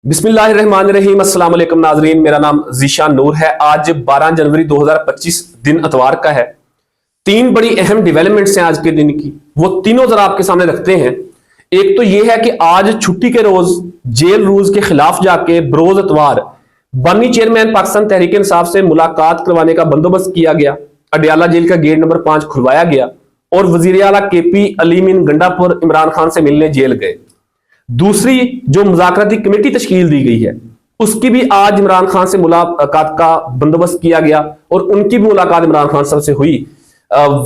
बिस्मिल्लाहिर्रहमानिर्रहीम। अस्सलाम वालेकुम नाजरीन, मेरा नाम ज़ीशान नूर है। आज 12 जनवरी 2025 दिन इतवार का है। तीन बड़ी अहम डेवलपमेंट्स हैं आज के दिन की, वो तीनों जरा आपके सामने रखते हैं। एक तो ये है कि आज छुट्टी के रोज जेल रूल्स के खिलाफ जाके बरोज इतवार बानी चेयरमैन पाकिस्तान तहरीक इंसाफ से मुलाकात करवाने का बंदोबस्त किया गया। अडियाला जेल का गेट नंबर 5 खुलवाया गया और वजीर आला KP अलीमीन गंडापुर इमरान खान से मिलने जेल गए। दूसरी जो मुज़ाकराती कमेटी तश्कील दी गई है, उसकी भी आज इमरान खान से मुलाकात का बंदोबस्त किया गया और उनकी भी मुलाकात इमरान खान साहब से हुई।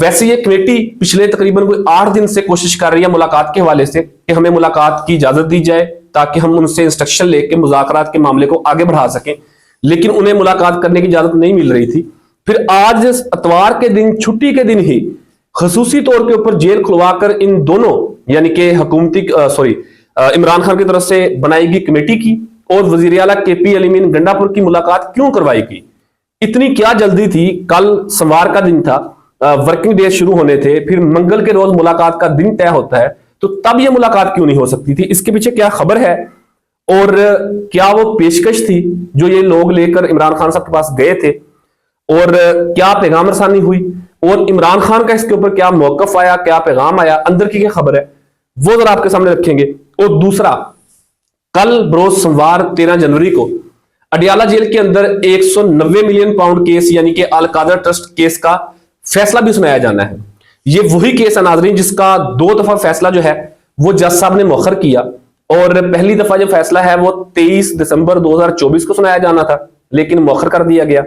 वैसे ये कमेटी पिछले तकरीबन कोई 8 दिन से कोशिश कर रही है मुलाकात के हवाले से कि हमें मुलाकात की इजाजत दी जाए ताकि हम उनसे इंस्ट्रक्शन लेके मुज़ाकरात के मामले को आगे बढ़ा सकें, लेकिन उन्हें मुलाकात करने की इजाजत नहीं मिल रही थी। फिर आज इतवार के दिन, छुट्टी के दिन ही खसूसी तौर के ऊपर जेल खुलवाकर इन दोनों यानी कि हुकूमती इमरान खान की तरफ से बनाई गई कमेटी की और वजीर आला KP अलीमीन गंडापुर की मुलाकात क्यों करवाई गई? इतनी क्या जल्दी थी? कल सोमवार का दिन था, वर्किंग डेज शुरू होने थे, फिर मंगल के रोज मुलाकात का दिन तय होता है, तो तब यह मुलाकात क्यों नहीं हो सकती थी? इसके पीछे क्या खबर है और क्या वो पेशकश थी जो ये लोग लेकर इमरान खान साहब के पास गए थे और क्या पैगाम रसानी हुई और इमरान खान का इसके ऊपर क्या मौकफ आया, क्या पैगाम आया, अंदर की क्या खबर है, वो जरा आपके सामने रखेंगे। और दूसरा, कल बरोज सोमवार 13 जनवरी को अडियाला जेल के अंदर 190 मिलियन पाउंड केस यानी कि अल कादर ट्रस्ट केस का फैसला भी सुनाया जाना है। ये वही केस है नाजरीन जिसका 2 दफा फैसला जो है वो जज साहब ने मौखर किया और पहली दफा जो फैसला है वो 23 दिसंबर 2024 को सुनाया जाना था, लेकिन मौखर कर दिया गया।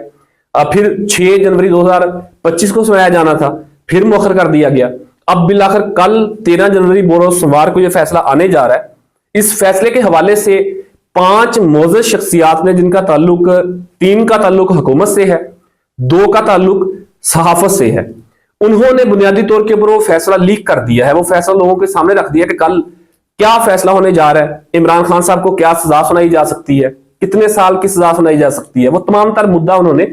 फिर 6 जनवरी 2025 को सुनाया जाना था, फिर मौखर कर दिया गया। अब बिलाखिर कल 13 जनवरी बरोज सोमवार को यह फैसला आने जा रहा है। इस फैसले के हवाले से 5 मोअज़्ज़ज़ शख्सियात ने, जिनका ताल्लुक 3 का ताल्लुक हुकूमत से है, 2 का ताल्लुक सहाफत से है, उन्होंने बुनियादी तौर के ऊपर वो फैसला लीक कर दिया है। वो फैसला लोगों के सामने रख दिया कि कल क्या फैसला होने जा रहा है, इमरान खान साहब को क्या सजा सुनाई जा सकती है, कितने साल की सजा सुनाई जा सकती है। वो तमाम तर मुद्दा उन्होंने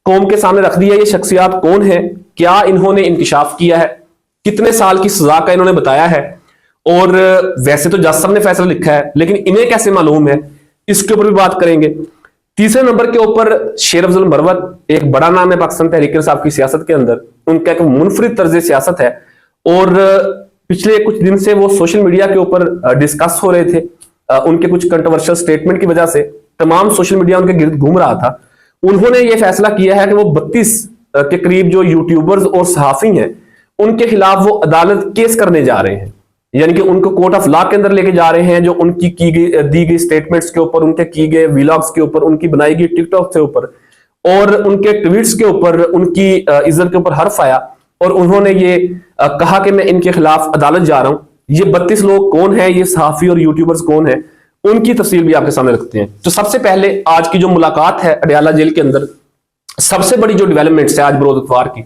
कौम के सामने रख दिया। ये शख्सियात कौन है, क्या इन्होंने इंकिशाफ किया है, कितने साल की सजा का इन्होंने बताया है, और वैसे तो जज साहब ने फैसला लिखा है लेकिन इन्हें कैसे मालूम है, इसके ऊपर भी बात करेंगे। तीसरे नंबर के ऊपर शेर अफजल मरवत, एक बड़ा नाम है पाकिस्तान तहरीक इंसाफ की सियासत के अंदर, उनका एक मुनफरिद तर्ज सियासत है और पिछले कुछ दिन से वो सोशल मीडिया के ऊपर डिस्कस हो रहे थे। उनके कुछ कंट्रोवर्शियल स्टेटमेंट की वजह से तमाम सोशल मीडिया उनके गिर्द घूम रहा था। उन्होंने ये फैसला किया है कि वो 32 के करीब जो यूट्यूबर्स और सहाफी हैं उनके खिलाफ वो अदालत केस करने जा रहे हैं, यानी कि उनको कोर्ट ऑफ लॉ के अंदर लेके जा रहे हैं, जो उनकी दी गई स्टेटमेंट्स के ऊपर, उनके किए गए व्लॉग्स के ऊपर, उनकी बनाई गई टिकटॉक के ऊपर और उनके ट्वीट्स के ऊपर उनकी इज्जत के ऊपर हर्फ आया और उन्होंने ये कहा कि मैं इनके खिलाफ अदालत जा रहा हूं। ये 32 लोग कौन है, ये सहाफी और यूट्यूबर्स कौन है, उनकी तफसील भी आपके सामने रखते हैं। तो सबसे पहले आज की जो मुलाकात है अडियाला जेल के अंदर, सबसे बड़ी जो डेवलपमेंट्स है आज बरोज इतवार की,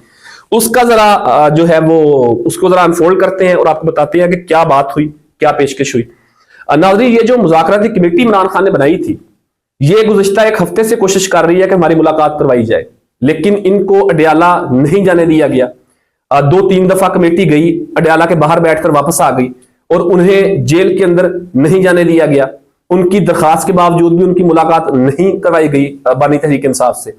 उसका जरा जो है वो उसको जरा अनफोल्ड करते हैं और आपको बताते हैं कि क्या बात हुई, क्या पेशकश हुई। नाज़रीन, ये जो मुज़ाकराती कमेटी इमरान खान ने बनाई थी, ये गुज़िश्ता 1 हफ्ते से कोशिश कर रही है कि हमारी मुलाकात करवाई जाए, लेकिन इनको अडियाला नहीं जाने दिया गया। 2-3 दफा कमेटी गई, अडियाला के बाहर बैठकर वापस आ गई और उन्हें जेल के अंदर नहीं जाने दिया गया। उनकी दरखास्त के बावजूद भी उनकी मुलाकात नहीं करवाई गई बानी तहरीक इंसाफ से।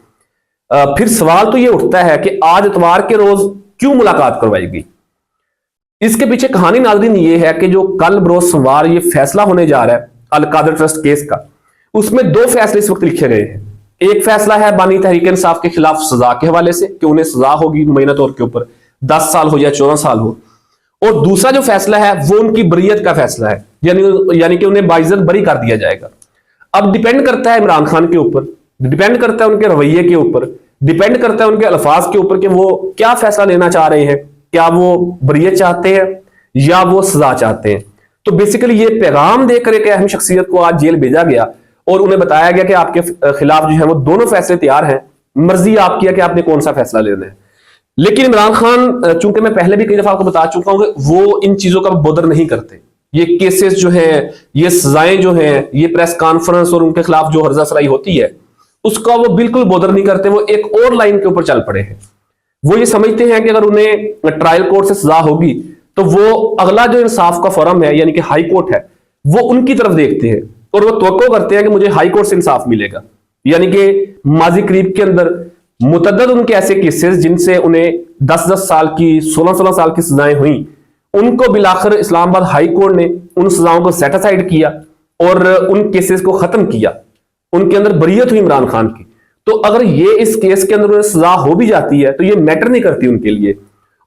फिर सवाल तो ये उठता है कि आज इतवार के रोज क्यों मुलाकात करवाई गई? इसके पीछे कहानी नाज़रीन ये है कि जो कल बरोज सोमवार ये फैसला होने जा रहा है अल कादर ट्रस्ट केस का, उसमें 2 फैसले इस वक्त लिखे गए हैं। एक फैसला है बानी तहरीक इंसाफ के खिलाफ सजा के हवाले से कि उन्हें सजा होगी मुबैना तौर के ऊपर, 10 साल हो या 14 साल हो, और दूसरा जो फैसला है वो उनकी बरीयत का फैसला है, यानी कि उन्हें बाइज्जत बरी कर दिया जाएगा। अब डिपेंड करता है इमरान खान के ऊपर, डिपेंड करता है उनके रवैये के ऊपर, डिपेंड करता है उनके अल्फाज के ऊपर कि वो क्या फैसला लेना चाह रहे हैं। क्या वो बरीयत चाहते हैं या वो सजा चाहते हैं? तो बेसिकली ये पैगाम देकर एक अहम शख्सियत को आज जेल भेजा गया और उन्हें बताया गया कि आपके खिलाफ जो है वो दोनों फैसले तैयार हैं, मर्जी आपकी है कि आपने कौन सा फैसला लेना है। लेकिन इमरान खान, चूंकि मैं पहले भी कई दफा आपको बता चुका हूं कि वो इन चीजों का बोदर नहीं करते। ये केसेस जो है, ये सजाएं जो हैं, ये प्रेस कॉन्फ्रेंस और उनके खिलाफ जो हर्जासराई होती है उसका वो बिल्कुल बोदर नहीं करते। वो एक और लाइन के ऊपर चल पड़े हैं। वो ये समझते हैं कि अगर उन्हें ट्रायल कोर्ट से सजा होगी तो वो अगला जो इंसाफ का फोरम है यानी कि हाई कोर्ट है वो उनकी तरफ देखते हैं और वो तवक्को करते हैं कि मुझे हाई कोर्ट से इंसाफ मिलेगा। यानी कि माजी करीब के अंदर मुतअद्दिद उनके ऐसे केसेस जिनसे उन्हें 10-10 साल की, 16-16 साल की सजाएं हुई, उनको बिलाखिर इस्लामाबाद हाई कोर्ट ने उन सजाओं को सेट असाइड किया और उन केसेस को खत्म किया। उनके अंदर बरीयत हुई इमरान खान की। तो अगर ये इस केस के अंदर उन्हें सजा हो भी जाती है तो ये मैटर नहीं करती उनके लिए।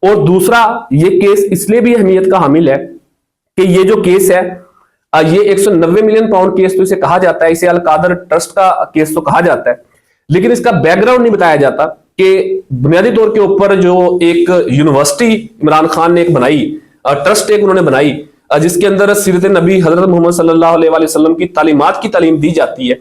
और दूसरा, ये केस इसलिए भी अहमियत का हामिल है कि ये जो केस है, ये 190 मिलियन पाउंड केस तो इसे कहा जाता है, इसे अल कादर ट्रस्ट का केस तो कहा जाता है, लेकिन इसका बैकग्राउंड नहीं बताया जाता कि बुनियादी तौर के ऊपर जो एक यूनिवर्सिटी इमरान खान ने एक बनाई, ट्रस्ट एक उन्होंने बनाई, जिसके अंदर सीरत नबी हजरत मोहम्मद सल्लल्लाहु अलैहि वसल्लम की तालीमात की तालीम दी जाती है,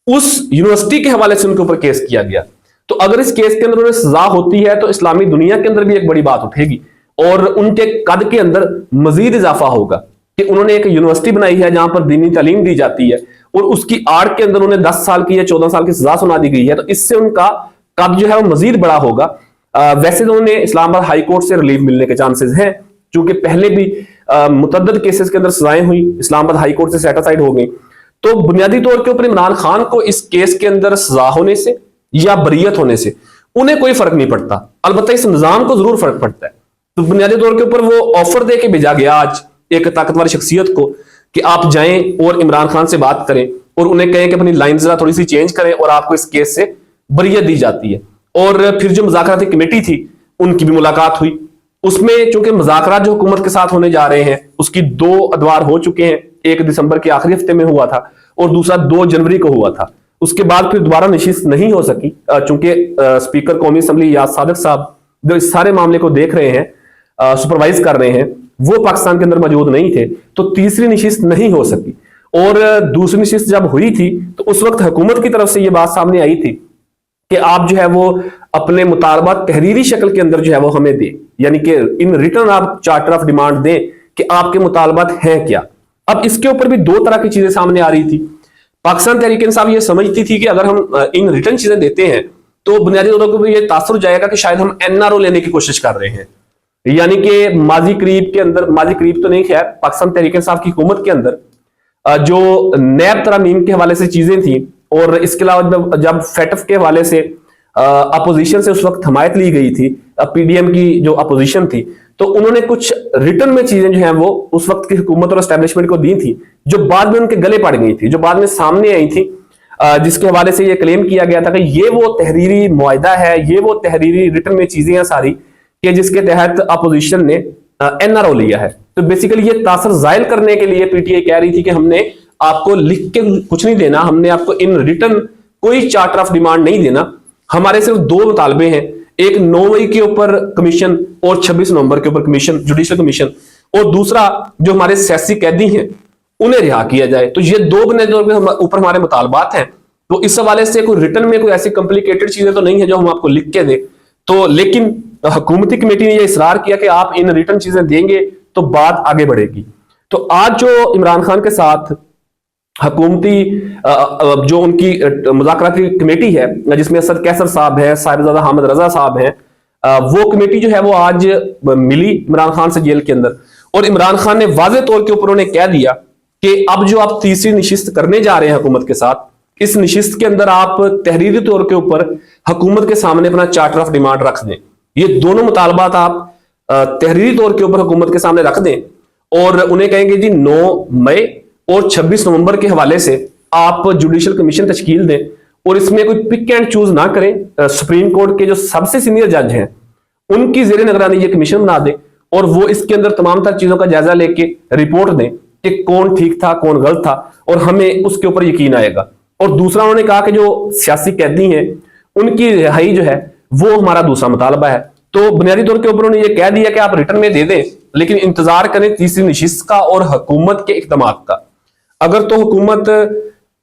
उस यूनिवर्सिटी के हवाले से उनके ऊपर केस किया गया। तो अगर इस केस के अंदर उन्हें सजा होती है तो इस्लामी दुनिया के अंदर भी एक बड़ी बात उठेगी और उनके कद के अंदर मजीद इजाफा होगा कि उन्होंने एक यूनिवर्सिटी बनाई है जहां पर दीनी तालीम दी जाती है और उसकी आड़ के अंदर उन्हें 10 साल की या 14 साल की सजा सुना दी गई है। तो इससे उनका कद जो है वो मजीद बड़ा होगा। वैसे तो उन्हें इस्लामाबाद हाई कोर्ट से रिलीफ मिलने के चांसेस हैं, क्योंकि पहले भी मुतअद्दिद केसेस के अंदर सजाएं हुई, इस्लामाबाद हाई कोर्ट से सेट असाइड हो गई। तो बुनियादी तौर के ऊपर इमरान खान को इस केस के अंदर सजा होने से या बरीयत होने से उन्हें कोई फर्क नहीं पड़ता, अलबत्ता इस निजाम को जरूर फर्क पड़ता है। तो बुनियादी तौर के ऊपर वो ऑफर दे के भेजा गया आज एक ताकतवर शख्सियत को कि आप जाएं और इमरान खान से बात करें और उन्हें कहें कि अपनी लाइन जरा थोड़ी सी चेंज करें और आपको इस केस से बरीयत दी जाती है। और फिर जो मुज़ाकराती कमेटी थी उनकी भी मुलाकात हुई। उसमें चूंकि मुज़ाकरात जो हुकूमत के साथ होने जा रहे हैं उसकी 2 अदवार हो चुके हैं, 1 दिसंबर के आखिरी हफ्ते में हुआ था और दूसरा 2 जनवरी को हुआ था। उसके बाद फिर दोबारा नशिस्त नहीं हो सकी, चूंकि स्पीकर कौमी असम्बली याद सादिक साहब जो इस सारे मामले को देख रहे हैं, सुपरवाइज कर रहे हैं, वो पाकिस्तान के अंदर मौजूद नहीं थे, तो तीसरी नशिस्त नहीं हो सकी। और दूसरी नशिस्त जब हुई थी तो उस वक्त हुकूमत की तरफ से ये बात सामने आई थी कि आप जो है वो अपने मुतालबात तहरीरी शक्ल के अंदर जो है वो हमें दें, यानी कि इन रिटर्न आप चार्टर ऑफ डिमांड दें कि आपके मुतालबात हैं क्या। अब इसके ऊपर भी 2 तरह की चीजें सामने आ रही थी। पाकिस्तान तहरीक इंसाफ ये समझती थी कि अगर हम इन रिटर्न चीजें देते हैं तो बुनियादी तौर पर ये तासुर जाएगा कि शायद हम एनआरओ लेने की कोशिश कर रहे हैं, यानी कि माजी करीब के अंदर, माजी करीब तो नहीं, खैर पाकिस्तान तहरीक इंसाफ की हुकूमत के अंदर जो नैब तरमीम के हवाले से चीजें थी और इसके अलावा जब फेटफ के हवाले से अपोजिशन से उस वक्त हमायत ली गई थी, पीडीएम की जो अपोजिशन थी, तो उन्होंने कुछ रिटर्न में चीजें जो हैं वो उस वक्त की हुकूमत और एस्टेब्लिशमेंट को दी थी, जो बाद में उनके गले पड़ गई थी, जो बाद में सामने आई थी, जिसके हवाले से ये क्लेम किया गया था कि ये वो तहरीरी मुआहिदा है, ये वो तहरीरी रिटर्न में चीजें हैं सारी कि जिसके तहत अपोजिशन ने एनआरओ लिया है। तो बेसिकली ये तासर जायल करने के लिए पीटीआई कह रही थी कि हमने आपको लिख के कुछ नहीं देना, हमने आपको इन रिटर्न कोई चार्टर ऑफ डिमांड नहीं देना, हमारे सिर्फ 2 मुतालबे हैं, एक 9 मई के ऊपर कमीशन और 26 नवंबर के ऊपर कमीशन, जुडिशल कमीशन, और दूसरा जो हमारे सियासी कैदी हैं उन्हें रिहा किया जाए। तो ये 2 बुनियादी तौर पर ऊपर हमारे मुतालबात हैं। तो इस हवाले से कोई रिटर्न में कोई ऐसी कॉम्प्लिकेटेड चीजें तो नहीं है जो हम आपको लिख के दें। तो लेकिन हुकूमती कमेटी ने यह इसरार किया कि आप इन रिटर्न चीजें देंगे तो बात आगे बढ़ेगी। तो आज जो इमरान खान के साथ हुकूमती जो उनकी मुज़ाकराती कमेटी है जिसमें असद कैसर साहब है, साहिबजादा हामिद रजा साहब हैं, वो कमेटी जो है वो आज मिली इमरान खान से जेल के अंदर, और इमरान खान ने वाज़े तौर के ऊपर उन्हें कह दिया कि अब जो आप तीसरी नशिस्त करने जा रहे हैं हुकूमत के साथ, इस नशिस्त के अंदर आप तहरीरी तौर के ऊपर हुकूमत के सामने अपना चार्टर ऑफ डिमांड रख दें। ये दोनों मुतालबात आप तहरीरी तौर के ऊपर हुकूमत के सामने रख दें और उन्हें कहेंगे जी 9 मई और 26 नवंबर के हवाले से आप जुडिशल कमीशन तश्कील दें और इसमें कोई पिक एंड चूज ना करें। सुप्रीम कोर्ट के जो सबसे सीनियर जज हैं उनकी जेर निगरानी ये कमीशन बना दें और वो इसके अंदर तमाम तर चीजों का जायजा लेके रिपोर्ट दें कि कौन ठीक था कौन गलत था, और हमें उसके ऊपर यकीन आएगा। और दूसरा उन्होंने कहा कि जो सियासी कैदी हैं उनकी रिहाई जो है वो हमारा दूसरा मुतालबा है। तो बुनियादी तौर के ऊपर उन्होंने ये कह दिया कि आप रिटर्न में दे दें, लेकिन इंतजार करें तीसरी नशिस्त का और हुकूमत के इक़दामात का। अगर तो हुकूमत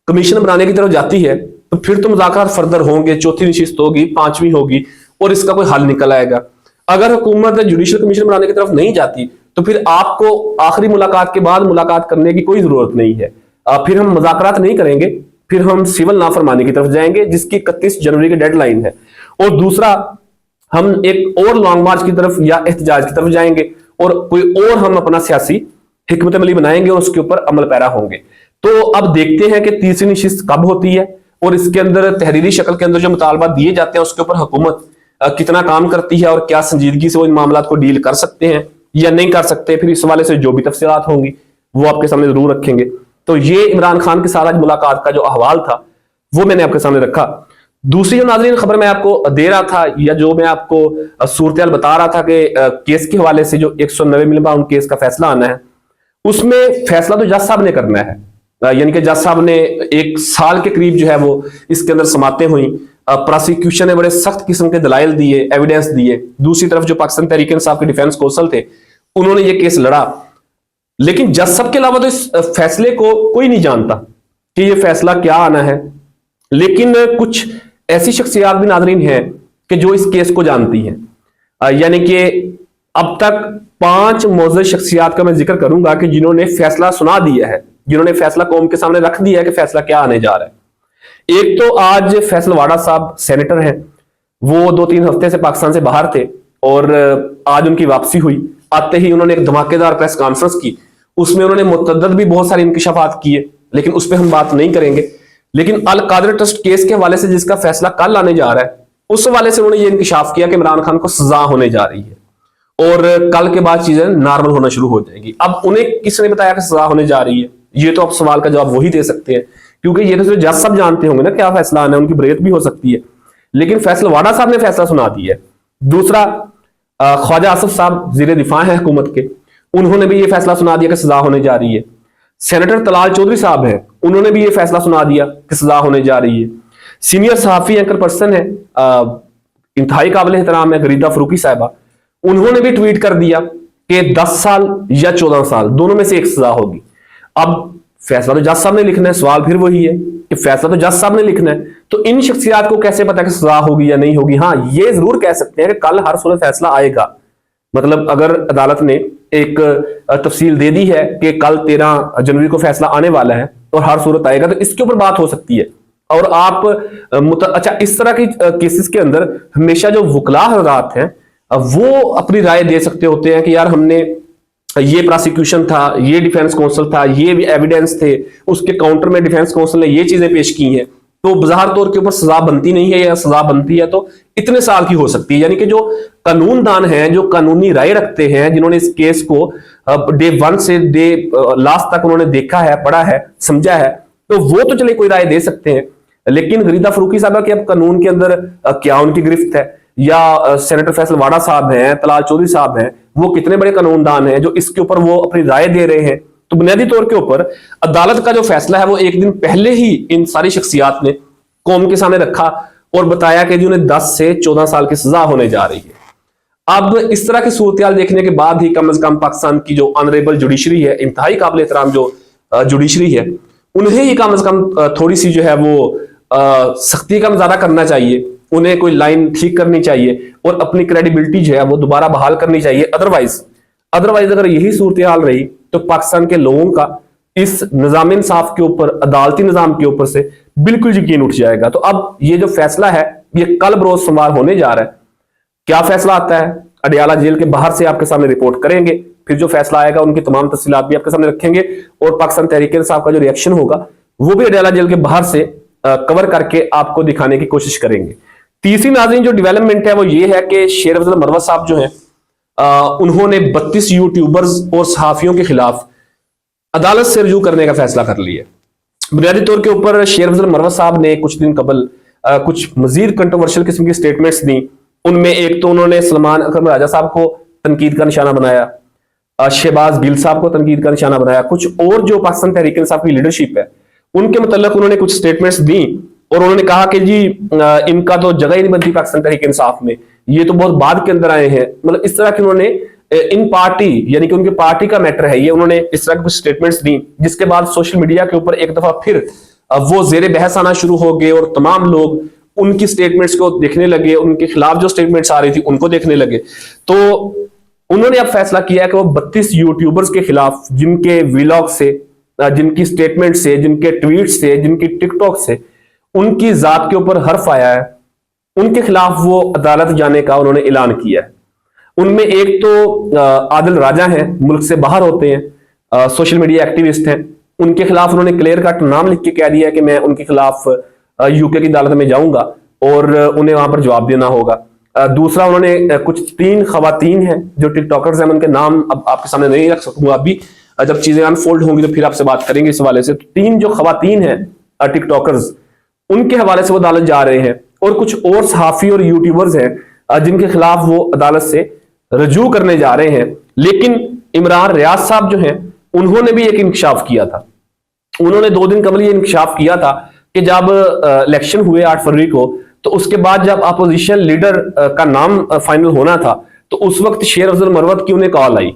कमीशन बनाने की तरफ जाती है तो फिर तो मुज़ाकरात फर्दर होंगे, चौथी नशिस्त होगी, 5वीं होगी और इसका कोई हल निकल आएगा। अगर हुकूमत जुडिशल कमीशन बनाने की तरफ नहीं जाती तो फिर आपको आखिरी मुलाकात के बाद मुलाकात करने की कोई जरूरत नहीं है, फिर हम मुज़ाकरात नहीं करेंगे, फिर हम सिविल नाफरमानी की तरफ जाएंगे जिसकी 31 जनवरी की डेडलाइन है। और दूसरा, हम एक और लॉन्ग मार्च की तरफ या एहतजाज की तरफ जाएंगे और कोई और हम अपना सियासी हिकमत अमली बनाएंगे और उसके ऊपर अमल पैरा होंगे। तो अब देखते हैं कि तीसरी नशिस्त कब होती है और इसके अंदर तहरीरी शक्ल के अंदर जो मुतालबा दिए जाते हैं उसके ऊपर हुकूमत कितना काम करती है और क्या संजीदगी से वो इन मामला को डील कर सकते हैं या नहीं कर सकते। फिर इस हवाले से जो भी तफसीलात होंगी वो आपके सामने जरूर रखेंगे। तो ये इमरान खान के साथ आज मुलाकात का जो अहवाल था वो मैंने आपके सामने रखा। दूसरी जो नाज़रीन खबर मैं आपको दे रहा था या जो मैं आपको सूरत बता रहा था कि केस के हवाले से जो 190 मिलियन पाउंड केस का फैसला आना है, उसमें फैसला तो जज साहब ने करना है। यानी कि जज साहब ने 1 साल के करीब जो है वो इसके अंदर समातें हुई। प्रोसिक्यूशन ने बड़े सख्त किस्म के दलाइल दिए, एविडेंस दिए। दूसरी तरफ जो पाकिस्तान तहरीक इंसाफ के डिफेंस कौंसल थे उन्होंने ये केस लड़ा, लेकिन जज साहब के अलावा तो इस फैसले को कोई नहीं जानता कि ये फैसला क्या आना है। लेकिन कुछ ऐसी शख्सियात भी नाज़रीन हैं कि जो इस केस को जानती हैं। यानी कि अब तक 5 मोअज़्ज़ज़ शख्सियात का मैं जिक्र करूंगा कि जिन्होंने फैसला सुना दिया है, जिन्होंने फैसला कौम के सामने रख दिया है कि फैसला क्या आने जा रहा है। एक तो आज फैसल वाडा साहब सेनेटर हैं, वो 2-3 हफ्ते से पाकिस्तान से बाहर थे और आज उनकी वापसी हुई। आते ही उन्होंने एक धमाकेदार प्रेस कॉन्फ्रेंस की, उसमें उन्होंने मुतअद्दिद भी बहुत सारे इंकशाफात किए, लेकिन उस पर हम बात नहीं करेंगे। लेकिन अल कादर ट्रस्ट केस के हवाले से जिसका फैसला कल आने जा रहा है, उस हवाले से उन्होंने ये इंकशाफ किया कि इमरान खान को सजा होने जा रही है और कल के बाद चीजें नॉर्मल होना शुरू हो जाएगी। अब उन्हें किसने बताया कि सजा होने जा रही है, ये तो अब सवाल का जवाब वही दे सकते हैं, क्योंकि ये तो जज साहब जानते होंगे ना क्या फैसला आना है, उनकी बरीयत भी हो सकती है। लेकिन फैसल वाडा साहब ने फैसला सुना दिया है। दूसरा, ख्वाजा आसिफ साहब ज़ीरे दिफा है हुकूमत के, उन्होंने भी ये फैसला सुना दिया कि सजा होने जा रही है। सेनेटर तलाल चौधरी साहब हैं, उन्होंने भी ये फैसला सुना दिया कि सजा होने जा रही है। सीनियर सहाफी एंकर पर्सन है, इंतहाई काबिल एहतराम है गरीदा फरूकी साहिबा, उन्होंने भी ट्वीट कर दिया कि 10 साल या 14 साल दोनों में से एक सजा होगी। अब फैसला तो जज साहब ने लिखना है, सवाल फिर वही है कि फैसला तो जज साहब ने लिखना है, तो इन शख्सियात को कैसे पता कि सजा होगी या नहीं होगी। हाँ, ये जरूर कह सकते हैं कि कल हर सूरत फैसला आएगा। मतलब अगर अदालत ने एक तफसील दे दी है कि कल 13 जनवरी को फैसला आने वाला है और हर सूरत आएगा, तो इसके ऊपर बात हो सकती है। और आप अच्छा, इस तरह की केसेस के अंदर हमेशा जो वकला हज़रात हैं वो अपनी राय दे सकते होते हैं कि यार हमने ये प्रोसिक्यूशन था, ये डिफेंस काउंसिल था, ये भी एविडेंस थे, उसके काउंटर में डिफेंस काउंसिल ने ये चीजें पेश की हैं, तो बज़ाहिर तौर के ऊपर सजा बनती नहीं है या सजा बनती है तो इतने साल की हो सकती है। यानी कि जो कानूनदान हैं, जो कानूनी राय रखते हैं, जिन्होंने इस केस को डे 1 से डे लास्ट तक उन्होंने देखा है, पढ़ा है, समझा है, तो वो तो चले कोई राय दे सकते हैं। लेकिन गरीदा फरूकी साहब के अब कानून के अंदर क्या उनकी गिरफ्त है, या सेनेटर फैसल वाडा साहब हैं, तलाल चौधरी साहब हैं, वो कितने बड़े कानूनदान हैं जो इसके ऊपर वो अपनी राय दे रहे हैं। तो बुनियादी तौर के ऊपर अदालत का जो फैसला है वो एक दिन पहले ही इन सारी शख्सियात ने कौम के सामने रखा और बताया कि जी उन्हें 10 से 14 साल की सजा होने जा रही है। अब इस तरह की सूरत देखने के बाद ही कम अज कम पाकिस्तान की जो ऑनरेबल जुडिशरी है, इंतहाई काबिल एहतराम जो जुडिशरी है, उन्हें ही कम अज कम थोड़ी सी जो है वो सख्ती का मुजाहरा करना चाहिए। उन्हें कोई लाइन ठीक करनी चाहिए और अपनी क्रेडिबिलिटी जो है वो दोबारा बहाल करनी चाहिए। अदरवाइज अगर यही सूरत हाल रही तो पाकिस्तान के लोगों का इस निजाम इंसाफ के ऊपर, अदालती निजाम के ऊपर से बिल्कुल यकीन उठ जाएगा। तो अब ये जो फैसला है ये कल बरोज सोमवार होने जा रहा है। क्या फैसला आता है, अडयाला जेल के बाहर से आपके सामने रिपोर्ट करेंगे, फिर जो फैसला आएगा उनकी तमाम तफसीलात भी आपके सामने रखेंगे और पाकिस्तान तहरीक इंसाफ का जो रिएक्शन होगा वो भी अडयाला जेल के बाहर से कवर करके आपको दिखाने की कोशिश करेंगे। तीसरी नाज़रीन जो डेवलपमेंट है वो ये है कि शेर अफजल मरवत साहब जो हैं उन्होंने 32 यूट्यूबर्स और सहाफियों के खिलाफ अदालत से रुजू करने का फैसला कर लिया। बुनियादी तौर के ऊपर शेर अफजल मरवत साहब ने कुछ दिन कबल कुछ मजीद कंट्रोवर्शियल किस्म की स्टेटमेंट्स दी। उनमें एक तो उन्होंने सलमान अकरम राजा साहब को तनकीद का निशाना बनाया, शहबाज गिल साहब को तनकीद का निशाना बनाया, कुछ और जो पाकिस्तान तहरीक इंसाफ की लीडरशिप है उनके मतलब उन्होंने कुछ स्टेटमेंट्स दी और उन्होंने कहा कि जी इनका तो जगह ही नहीं बनती पाकिस्तान तहरीक इंसाफ में, ये तो बहुत बाद के अंदर आए हैं। मतलब इस तरह की उन्होंने इन पार्टी यानी कि उनकी पार्टी का मैटर है ये, उन्होंने इस तरह की कुछ स्टेटमेंट्स दी, जिसके बाद सोशल मीडिया के ऊपर एक दफा फिर वो जेर बहस आना शुरू हो गए और तमाम लोग उनकी स्टेटमेंट्स को देखने लगे, उनके खिलाफ जो स्टेटमेंट्स आ रही थी उनको देखने लगे। तो उन्होंने अब फैसला किया कि वो 32 यूट्यूबर्स के खिलाफ जिनके व्लॉग से, जिनकी स्टेटमेंट से, जिनके ट्वीट से, जिनकी टिकटॉक से उनकी जात के ऊपर हर्फ आया है, उनके खिलाफ वो अदालत जाने का उन्होंने ऐलान किया है। उनमें एक तो आदिल राजा हैं, मुल्क से बाहर होते हैं, सोशल मीडिया एक्टिविस्ट हैं, उनके खिलाफ उन्होंने क्लियर कट नाम लिख के कह दिया है कि मैं उनके खिलाफ यूके की अदालत में जाऊंगा और उन्हें वहां पर जवाब देना होगा। दूसरा, उन्होंने कुछ 3 खवातीन हैं जो टिकटॉकर्स हैं, उनके नाम अब आपके सामने नहीं रख सकूंगा अभी, जब चीजें अनफोल्ड होंगी तो फिर आपसे बात करेंगे इस हवाले से। 3 जो खवातीन हैं टिकटॉकर्स, उनके हवाले से वो अदालत जा रहे हैं, और कुछ और सहाफी और यूट्यूबर्स हैं जिनके खिलाफ वो अदालत से रजू करने जा रहे हैं। लेकिन इमरान रियाज साहब जो हैं उन्होंने भी एक इंकशाफ किया था। उन्होंने 2 दिन कबल ये इंकशाफ किया था कि जब इलेक्शन हुए 8 फरवरी को, तो उसके बाद जब अपोजिशन लीडर का नाम फाइनल होना था, तो उस वक्त शेर अफजल मरवत की उन्हें कॉल आई,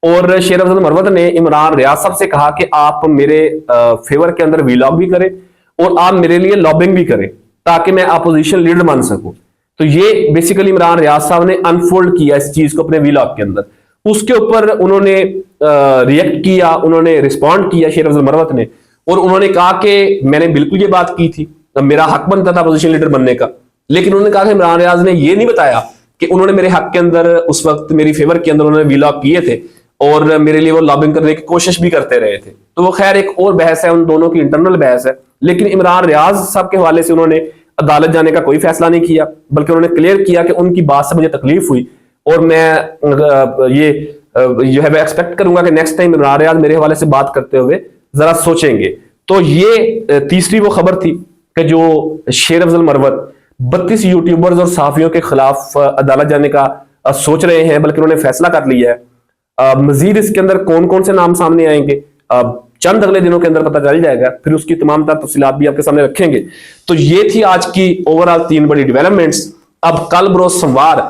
और शेर अफजल मरवत ने इमरान रियाज साहब से कहा कि आप मेरे फेवर के अंदर वीलॉग भी करें और आप मेरे लिए लॉबिंग भी करें ताकि मैं अपोजिशन लीडर बन सकूं। तो ये बेसिकली इमरान रियाज साहब ने अनफोल्ड किया इस चीज को अपने वीलॉग के अंदर। उसके ऊपर उन्होंने रिएक्ट किया, उन्होंने रिस्पॉन्ड किया शेर अफजल मरवत ने, और उन्होंने कहा कि मैंने बिल्कुल ये बात की थी, मेरा हक बनता था अपोजिशन लीडर बनने का। लेकिन उन्होंने कहा कि इमरान रियाज ने ये नहीं बताया कि उन्होंने मेरे हक के अंदर उस वक्त मेरी फेवर के अंदर उन्होंने वीलॉग किए थे और मेरे लिए वो लॉबिंग करने की कोशिश भी करते रहे थे। तो वो खैर एक और बहस है, उन दोनों की इंटरनल बहस है। लेकिन इमरान रियाज साहब के हवाले से उन्होंने अदालत जाने का कोई फैसला नहीं किया, बल्कि उन्होंने क्लियर किया कि उनकी बात से मुझे तकलीफ हुई और मैं ये जो है एक्सपेक्ट करूंगा कि नेक्स्ट टाइम इमरान रियाज मेरे हवाले से बात करते हुए जरा सोचेंगे। तो ये तीसरी वो खबर थी कि जो शेर अफजल मरवत 32 यूट्यूबर्स और सहाफियों के खिलाफ अदालत जाने का सोच रहे हैं, बल्कि उन्होंने फैसला कर लिया है। मजीद इसके अंदर कौन कौन से नाम सामने आएंगे चंद अगले दिनों के अंदर पता चल जाएगा, फिर उसकी तमाम तफसीलात भी आपके सामने रखेंगे। तो ये थी आज की ओवरऑल 3 बड़ी डेवलपमेंट्स। अब कल बरोज सोमवार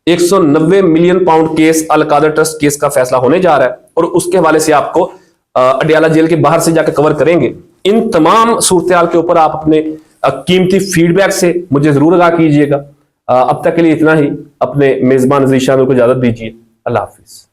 190 मिलियन पाउंड केस अल कादर ट्रस्ट केस का फैसला होने जा रहा है, और उसके हवाले से आपको अडयाला जेल के बाहर से जाकर कवर करेंगे। इन तमाम सूरत के ऊपर आप अपने कीमती फीडबैक से मुझे जरूर आगाह कीजिएगा। अब तक के लिए इतना ही। अपने मेजबान ज़ीशान को इजाजत दीजिए। अल्लाह हाफिज।